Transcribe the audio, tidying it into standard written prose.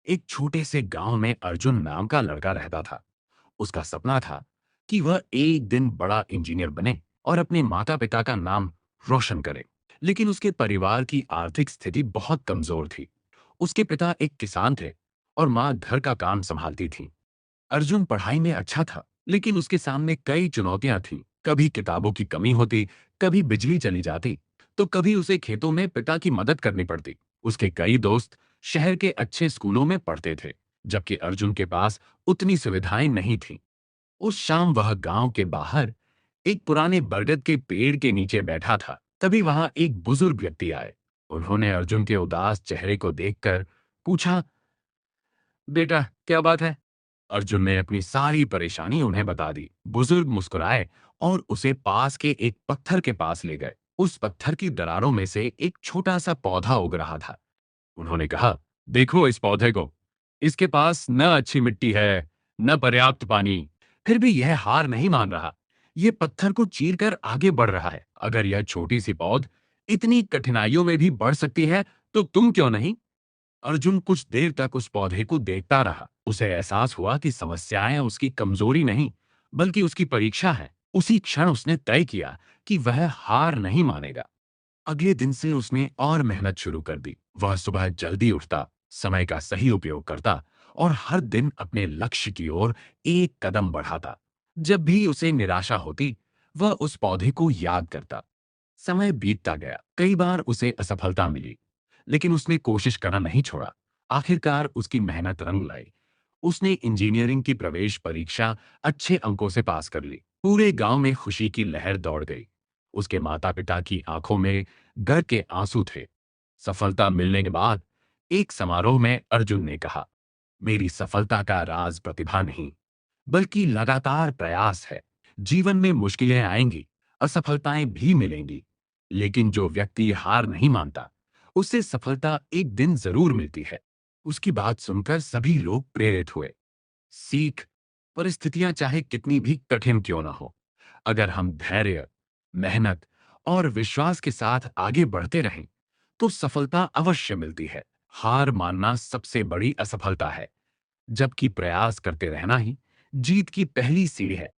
एक छोटे से गांव में अर्जुन नाम का लड़का रहता था। उसका सपना था कि वह एक दिन बड़ा इंजीनियर बने और अपने माता पिता का नाम रोशन करे। लेकिन उसके परिवार की आर्थिक स्थिति बहुत कमजोर थी। उसके पिता एक किसान थे और माँ घर का काम संभालती थी। अर्जुन पढ़ाई में अच्छा था, लेकिन उसके सामने कई चुनौतियां थीं। कभी किताबों की कमी होती, कभी बिजली चली जाती, तो कभी उसे खेतों में पिता की मदद करनी पड़ती। उसके कई दोस्त शहर के अच्छे स्कूलों में पढ़ते थे, जबकि अर्जुन के पास उतनी सुविधाएं नहीं थीं। उस शाम वह गांव के बाहर एक पुराने बरगद के पेड़ के नीचे बैठा था। तभी वहां एक बुजुर्ग व्यक्ति आए। उन्होंने अर्जुन के उदास चेहरे को देखकर पूछा, बेटा क्या बात है? अर्जुन ने अपनी सारी परेशानी उन्हें बता दी। बुजुर्ग मुस्कुराए और उसे पास के एक पत्थर के पास ले गए। उस पत्थर की दरारों में से एक छोटा सा पौधा उग रहा था। उन्होंने कहा, देखो इस पौधे को। इसके पास न अच्छी मिट्टी है, न पर्याप्त पानी, फिर भी यह हार नहीं मान रहा। यह पत्थर को चीरकर आगे बढ़ रहा है। अगर यह छोटी सी पौध इतनी कठिनाइयों में भी बढ़ सकती है, तो तुम क्यों नहीं? अर्जुन कुछ देर तक उस पौधे को देखता रहा। उसे एहसास हुआ कि समस्याएं उसकी कमजोरी नहीं, बल्कि उसकी परीक्षा है। उसी क्षण उसने तय किया कि वह हार नहीं मानेगा। अगले दिन से उसने और मेहनत शुरू कर दी। वह सुबह जल्दी उठता, समय का सही उपयोग करता और हर दिन अपने लक्ष्य की ओर एक कदम बढ़ाता। जब भी उसे निराशा होती, वह उस पौधे को याद करता। समय बीतता गया, कई बार उसे असफलता मिली, लेकिन उसने कोशिश करना नहीं छोड़ा। आखिरकार उसकी मेहनत रंग लाई। उसने इंजीनियरिंग की प्रवेश परीक्षा अच्छे अंकों से पास कर ली। पूरे गांव में खुशी की लहर दौड़ गई। उसके माता पिता की आंखों में गर्व के आंसू थे। सफलता मिलने के बाद एक समारोह में अर्जुन ने कहा, मेरी सफलता का राज प्रतिभा नहीं, बल्कि लगातार प्रयास है। जीवन में मुश्किलें आएंगी, असफलताएं भी मिलेंगी, लेकिन जो व्यक्ति हार नहीं मानता, उससे सफलता एक दिन जरूर मिलती है। उसकी बात सुनकर सभी लोग प्रेरित हुए। सीख, परिस्थितियां चाहे कितनी भी कठिन क्यों ना हो, अगर हम धैर्य, मेहनत और विश्वास के साथ आगे बढ़ते रहें, तो सफलता अवश्य मिलती है। हार मानना सबसे बड़ी असफलता है, जबकि प्रयास करते रहना ही जीत की पहली सीढ़ी है।